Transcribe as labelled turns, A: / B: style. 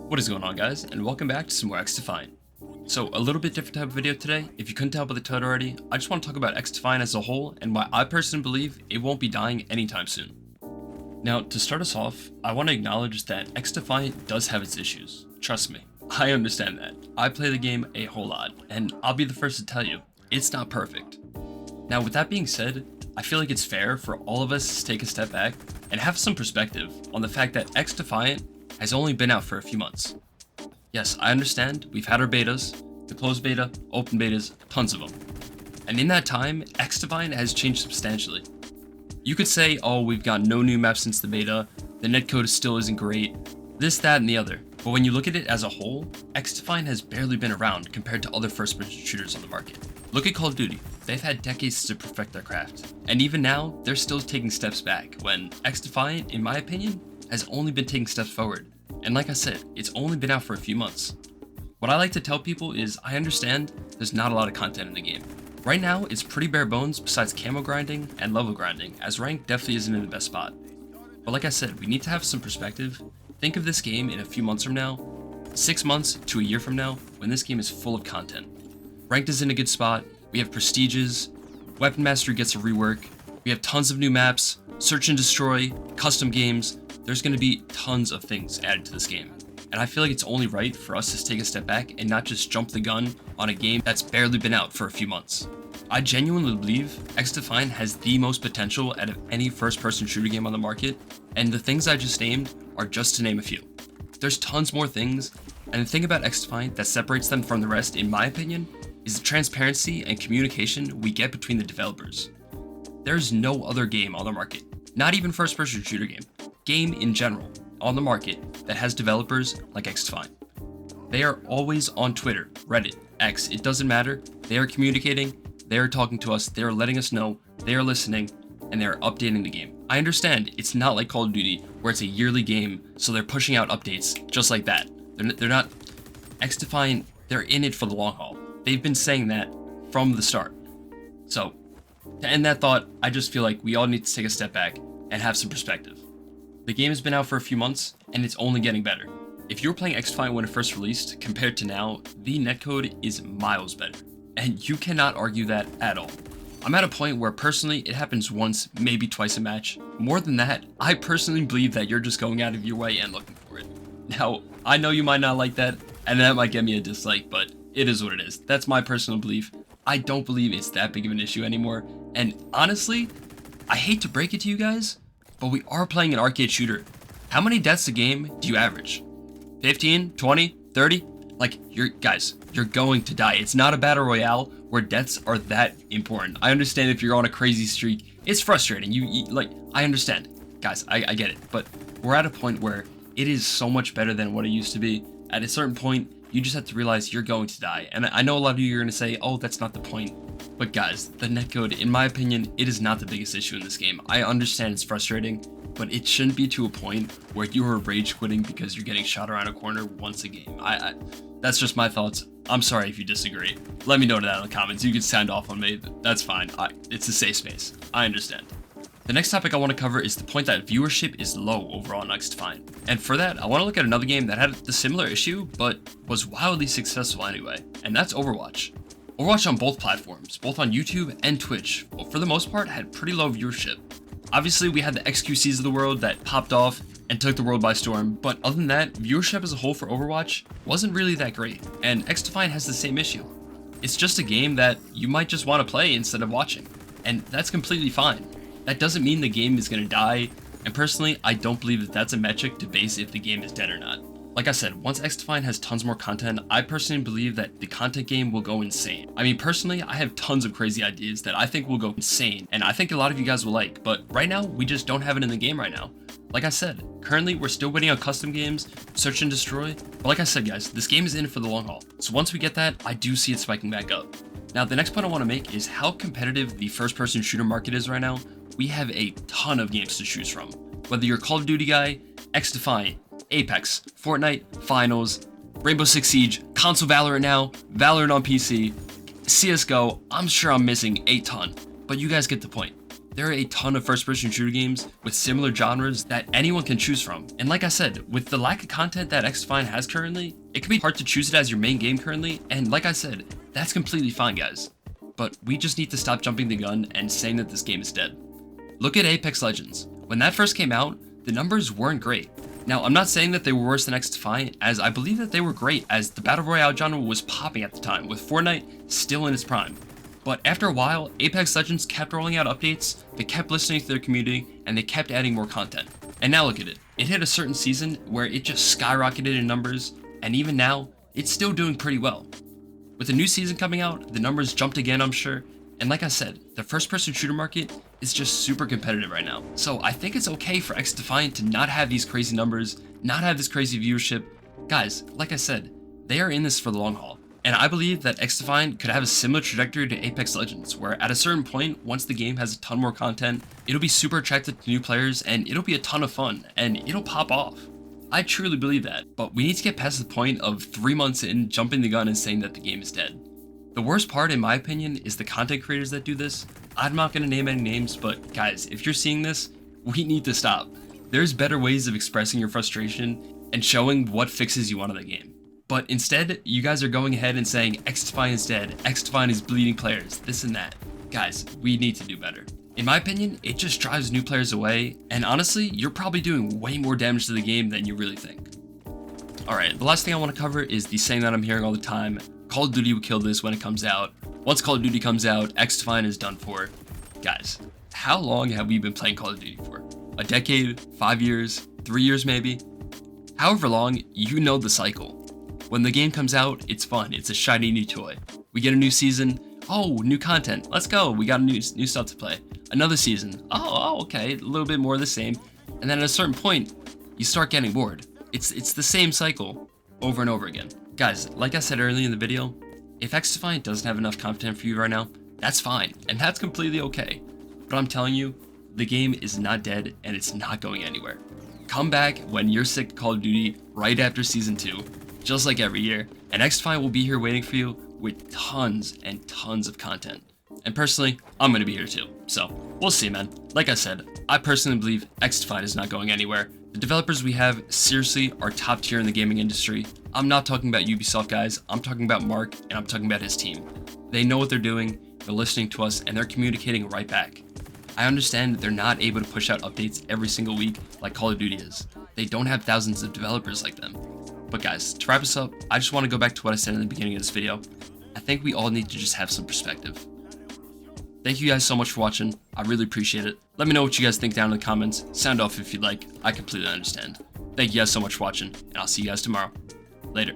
A: What is going on, guys, and welcome back to some more XDefiant. So a little bit different type of video today. If you couldn't tell by the title already, I just want to talk about XDefiant as a whole and why I personally believe it won't be dying anytime soon. Now, to start us off, I want to acknowledge that XDefiant does have its issues. Trust me, I understand that. I play the game a whole lot, and I'll be the first to tell you, it's not perfect. Now, with that being said, I feel like it's fair for all of us to take a step back and have some perspective on the fact that XDefiant has only been out for a few months. Yes, I understand, we've had our betas, the closed beta, open betas, tons of them. And in that time, XDefiant has changed substantially. You could say, oh, we've got no new maps since the beta, the netcode still isn't great, this, that, and the other. But when you look at it as a whole, XDefiant has barely been around compared to other first-person shooters on the market. Look at Call of Duty. They've had decades to perfect their craft. And even now, they're still taking steps back, when XDefiant, in my opinion, has only been taking steps forward. And like I said, it's only been out for a few months. What I like to tell people is I understand there's not a lot of content in the game. Right now, it's pretty bare bones besides camo grinding and level grinding, as rank definitely isn't in the best spot. But like I said, we need to have some perspective. Think of this game in a few months from now, 6 months to a year from now, when this game is full of content. Ranked is in a good spot, we have prestiges, weapon mastery gets a rework, we have tons of new maps, search and destroy, custom games. There's going to be tons of things added to this game. And I feel like it's only right for us to take a step back and not just jump the gun on a game that's barely been out for a few months. I genuinely believe XDefiant has the most potential out of any first-person shooter game on the market, and the things I just named are just to name a few. There's tons more things, and the thing about XDefiant that separates them from the rest, in my opinion, is the transparency and communication we get between the developers. There's no other game on the market, not even first-person shooter game in general, on the market that has developers like XDefiant. They are always on Twitter, Reddit, X, it doesn't matter. They are communicating, they are talking to us, they are letting us know, they are listening, and they are updating the game. I understand it's not like Call of Duty where it's a yearly game, so they're pushing out updates just like that. They're not XDefiant, they're in it for the long haul. They've been saying that from the start. So, to end that thought, I just feel like we all need to take a step back and have some perspective. The game has been out for a few months, and it's only getting better. If you were playing XDefiant when it first released, compared to now, the netcode is miles better. And you cannot argue that at all. I'm at a point where personally, it happens once, maybe twice a match. More than that, I personally believe that you're just going out of your way and looking for it. Now, I know you might not like that, and that might get me a dislike, but it is what it is. That's my personal belief. I don't believe it's that big of an issue anymore. And honestly, I hate to break it to you guys, but we are playing an arcade shooter. How many deaths a game do you average? 15, 20, 30? Like, you're going to die. It's not a battle royale where deaths are that important. I understand if you're on a crazy streak, it's frustrating. I understand. Guys, I get it. But we're at a point where it is so much better than what it used to be. At a certain point, you just have to realize you're going to die. And I know a lot of you are going to say, oh, that's not the point. But guys, the netcode, in my opinion, it is not the biggest issue in this game. I understand it's frustrating, but it shouldn't be to a point where you are rage quitting because you're getting shot around a corner once a game. That's just my thoughts. I'm sorry if you disagree. Let me know that in the comments. You can sound off on me. That's fine. It's a safe space. I understand. The next topic I want to cover is the point that viewership is low overall on XDefiant. And for that, I want to look at another game that had the similar issue, but was wildly successful anyway, and that's Overwatch. Overwatch on both platforms, both on YouTube and Twitch, but for the most part had pretty low viewership. Obviously, we had the XQCs of the world that popped off and took the world by storm, but other than that, viewership as a whole for Overwatch wasn't really that great, and XDefiant has the same issue. It's just a game that you might just want to play instead of watching, and that's completely fine. That doesn't mean the game is going to die, and personally, I don't believe that that's a metric to base if the game is dead or not. Like I said, once XDefiant has tons more content, I personally believe that the content game will go insane. I mean, personally, I have tons of crazy ideas that I think will go insane, and I think a lot of you guys will like, but right now, we just don't have it in the game right now. Like I said, currently, we're still waiting on custom games, search and destroy, but like I said, guys, this game is in it for the long haul. So once we get that, I do see it spiking back up. Now, the next point I want to make is how competitive the first-person shooter market is right now. We have a ton of games to choose from. Whether you're a Call of Duty guy, XDefiant, Apex, Fortnite, Finals, Rainbow Six Siege, console Valorant now, Valorant on PC, CSGO, I'm sure I'm missing a ton, but you guys get the point. There are a ton of first-person shooter games with similar genres that anyone can choose from. And like I said, with the lack of content that XDefiant has currently, it can be hard to choose it as your main game currently, and like I said, that's completely fine, guys. But we just need to stop jumping the gun and saying that this game is dead. Look at Apex Legends. When that first came out, the numbers weren't great. Now, I'm not saying that they were worse than XDefiant, as I believe that they were great, as the Battle Royale genre was popping at the time, with Fortnite still in its prime. But after a while, Apex Legends kept rolling out updates, they kept listening to their community, and they kept adding more content. And now look at it. It hit a certain season where it just skyrocketed in numbers, and even now, it's still doing pretty well. With a new season coming out, the numbers jumped again, I'm sure, and like I said, the first-person shooter market is just super competitive right now. So I think it's okay for XDefiant to not have these crazy numbers, not have this crazy viewership. Guys, like I said, they are in this for the long haul. And I believe that XDefiant could have a similar trajectory to Apex Legends, where at a certain point, once the game has a ton more content, it'll be super attractive to new players, and it'll be a ton of fun, and it'll pop off. I truly believe that, but we need to get past the point of 3 months in jumping the gun and saying that the game is dead. The worst part, in my opinion, is the content creators that do this. I'm not going to name any names, but guys, if you're seeing this, we need to stop. There's better ways of expressing your frustration and showing what fixes you want in the game. But instead, you guys are going ahead and saying XDefiant is dead, XDefiant is bleeding players, this and that. Guys, we need to do better. In my opinion, it just drives new players away, and honestly, you're probably doing way more damage to the game than you really think. Alright, the last thing I want to cover is the saying that I'm hearing all the time: Call of Duty will kill this when it comes out. Once Call of Duty comes out, XDefiant is done for. Guys, how long have we been playing Call of Duty for? A decade? 5 years? 3 years maybe? However long, you know the cycle. When the game comes out, it's fun, it's a shiny new toy. We get a new season, oh, new content, let's go, we got new stuff to play. Another season, oh, okay, a little bit more of the same. And then at a certain point, you start getting bored. It's the same cycle over and over again. Guys, like I said earlier in the video, if XDefiant doesn't have enough content for you right now, that's fine, and that's completely okay. But I'm telling you, the game is not dead, and it's not going anywhere. Come back when you're sick of Call of Duty right after Season 2, just like every year, and XDefiant will be here waiting for you with tons and tons of content. And personally, I'm going to be here too, so we'll see, man. Like I said, I personally believe XDefiant is not going anywhere. The developers we have seriously are top tier in the gaming industry. I'm not talking about Ubisoft, guys, I'm talking about Mark, and I'm talking about his team. They know what they're doing, they're listening to us, and they're communicating right back. I understand that they're not able to push out updates every single week like Call of Duty is. They don't have thousands of developers like them. But guys, to wrap this up, I just want to go back to what I said in the beginning of this video. I think we all need to just have some perspective. Thank you guys so much for watching. I really appreciate it. Let me know what you guys think down in the comments. Sound off if you'd like. I completely understand. Thank you guys so much for watching, and I'll see you guys tomorrow. Later.